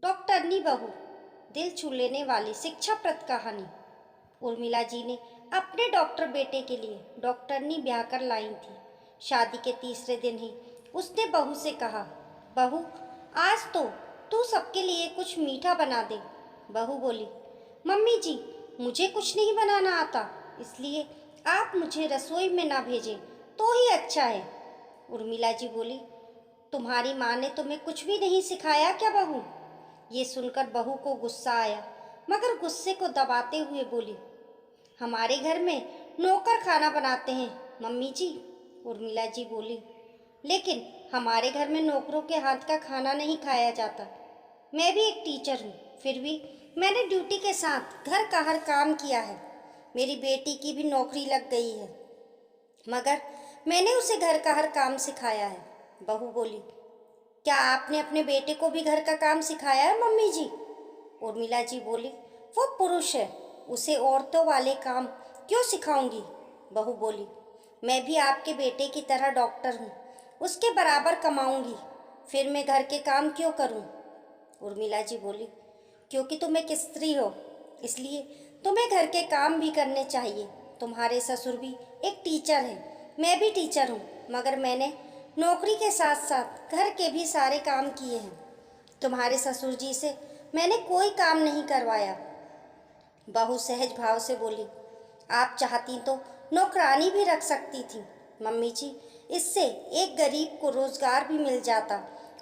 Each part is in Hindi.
डॉक्टरनी बहू, दिल छू लेने वाली शिक्षाप्रद कहानी। उर्मिला जी ने अपने डॉक्टर बेटे के लिए डॉक्टरनी ब्याह कर लाई थी। शादी के तीसरे दिन ही उसने बहू से कहा, बहू आज तो तू सबके लिए कुछ मीठा बना दे। बहू बोली, मम्मी जी मुझे कुछ नहीं बनाना आता, इसलिए आप मुझे रसोई में ना भेजें तो ही अच्छा है। उर्मिला जी बोली, तुम्हारी माँ ने तुम्हें कुछ भी नहीं सिखाया क्या बहू? ये सुनकर बहू को गुस्सा आया, मगर गुस्से को दबाते हुए बोली, हमारे घर में नौकर खाना बनाते हैं मम्मी जी। उर्मिला जी बोली, लेकिन हमारे घर में नौकरों के हाथ का खाना नहीं खाया जाता। मैं भी एक टीचर हूँ, फिर भी मैंने ड्यूटी के साथ घर का हर काम किया है। मेरी बेटी की भी नौकरी लग गई है, मगर मैंने उसे घर का हर काम सिखाया है। बहू बोली, क्या आपने अपने बेटे को भी घर का काम सिखाया है मम्मी जी? उर्मिला जी बोली, वो पुरुष है, उसे औरतों वाले काम क्यों सिखाऊंगी? बहू बोली, मैं भी आपके बेटे की तरह डॉक्टर हूँ, उसके बराबर कमाऊंगी, फिर मैं घर के काम क्यों करूँ? उर्मिला जी बोली, क्योंकि तुम एक स्त्री हो, इसलिए तुम्हें घर के काम भी करने चाहिए। तुम्हारे ससुर भी एक टीचर हैं, मैं भी टीचर हूँ, मगर मैंने नौकरी के साथ साथ घर के भी सारे काम किए हैं। तुम्हारे ससुर जी से मैंने कोई काम नहीं करवाया। बहू सहज भाव से बोली, आप चाहती तो नौकरानी भी रख सकती थी मम्मी जी, इससे एक गरीब को रोजगार भी मिल जाता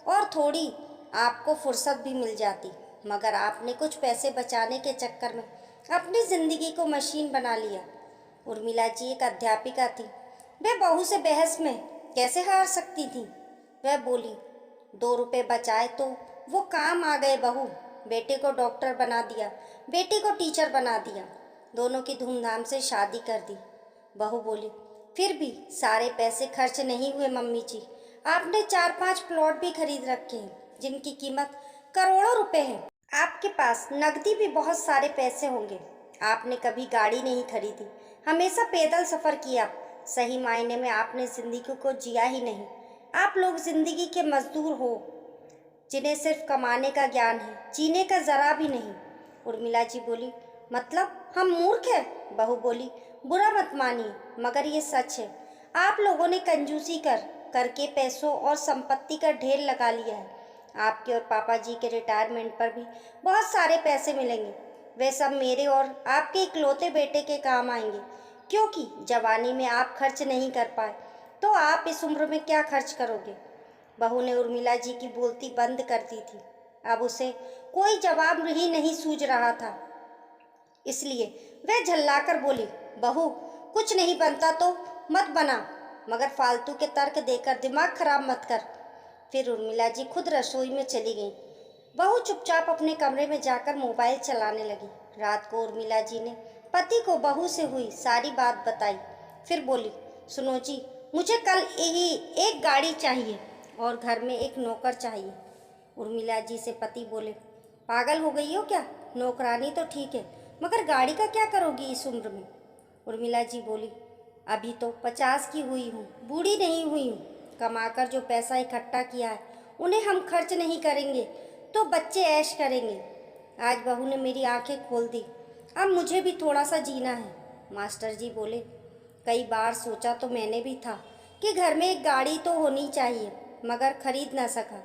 और थोड़ी आपको फुर्सत भी मिल जाती। मगर आपने कुछ पैसे बचाने के चक्कर में अपनी जिंदगी को मशीन बना लिया। उर्मिला जी एक अध्यापिका थी, वह बहू से बहस में कैसे हार सकती थी? वह बोली, 2 रुपए बचाए तो वो काम आ गए बहू। बेटे को डॉक्टर बना दिया, बेटी को टीचर बना दिया, दोनों की धूमधाम से शादी कर दी। बहू बोली, फिर भी सारे पैसे खर्च नहीं हुए मम्मी जी। आपने 4-5 प्लॉट भी खरीद रखे हैं जिनकी कीमत करोड़ों रुपए है। आपके पास नकदी भी बहुत सारे पैसे होंगे। आपने कभी गाड़ी नहीं खरीदी, हमेशा पैदल सफर किया। सही मायने में आपने जिंदगी को जिया ही नहीं। आप लोग जिंदगी के मजदूर हो, जिन्हें सिर्फ कमाने का ज्ञान है, जीने का जरा भी नहीं। उर्मिला जी बोली, मतलब हम मूर्ख हैं? बहू बोली, बुरा मत मानिए, मगर ये सच है। आप लोगों ने कंजूसी करके पैसों और संपत्ति का ढेर लगा लिया है। आपके और पापा जी के रिटायरमेंट पर भी बहुत सारे पैसे मिलेंगे। वे सब मेरे और आपके इकलौते बेटे के काम आएंगे, क्योंकि जवानी में आप खर्च नहीं कर पाए तो आप इस उम्र में क्या खर्च करोगे? बहू ने उर्मिला जी की बोलती बंद कर दी थी। अब उसे कोई जवाब ही नहीं सूझ रहा था, इसलिए वह झल्लाकर बोली, बहू कुछ नहीं बनता तो मत बना, मगर फालतू के तर्क देकर दिमाग खराब मत कर। फिर उर्मिला जी खुद रसोई में चली गई। बहू चुपचाप अपने कमरे में जाकर मोबाइल चलाने लगी। रात को उर्मिला जी ने पति को बहू से हुई सारी बात बताई। फिर बोली, सुनो जी, मुझे कल ही एक गाड़ी चाहिए और घर में एक नौकर चाहिए। उर्मिला जी से पति बोले, पागल हो गई हो क्या? नौकरानी तो ठीक है, मगर गाड़ी का क्या करोगी इस उम्र में? उर्मिला जी बोली, अभी तो 50 की हुई हूँ, बूढ़ी नहीं हुई हूँ। कमाकर जो पैसा इकट्ठा किया है उन्हें हम खर्च नहीं करेंगे तो बच्चे ऐश करेंगे। आज बहू ने मेरी आंखें खोल दी, अब मुझे भी थोड़ा सा जीना है। मास्टर जी बोले, कई बार सोचा तो मैंने भी था कि घर में एक गाड़ी तो होनी चाहिए, मगर खरीद ना सका।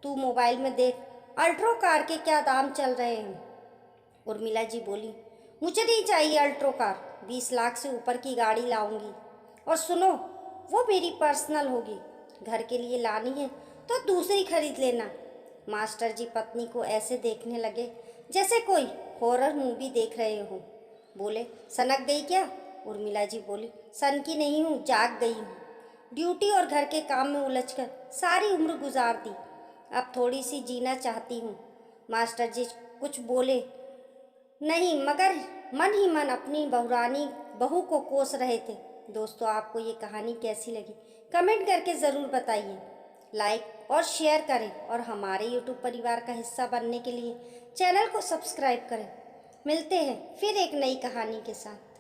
तू मोबाइल में देख, अल्ट्रो कार के क्या दाम चल रहे हैं। उर्मिला जी बोली, मुझे नहीं चाहिए अल्ट्रो कार, 20 लाख से ऊपर की गाड़ी लाऊंगी। और सुनो, वो मेरी पर्सनल होगी। घर के लिए लानी है तो दूसरी खरीद लेना। मास्टर जी पत्नी को ऐसे देखने लगे जैसे कोई हॉरर मूवी देख रहे हो। बोले, सनक गई क्या? उर्मिला जी बोली, सन की नहीं हूँ, जाग गई हूँ। ड्यूटी और घर के काम में उलझकर सारी उम्र गुजार दी, अब थोड़ी सी जीना चाहती हूँ। मास्टर जी कुछ बोले नहीं, मगर मन ही मन अपनी बहुरानी बहू को कोस रहे थे। दोस्तों, आपको ये कहानी कैसी लगी कमेंट करके ज़रूर बताइए। लाइक और शेयर करें और हमारे यूट्यूब परिवार का हिस्सा बनने के लिए चैनल को सब्सक्राइब करें। मिलते हैं फिर एक नई कहानी के साथ।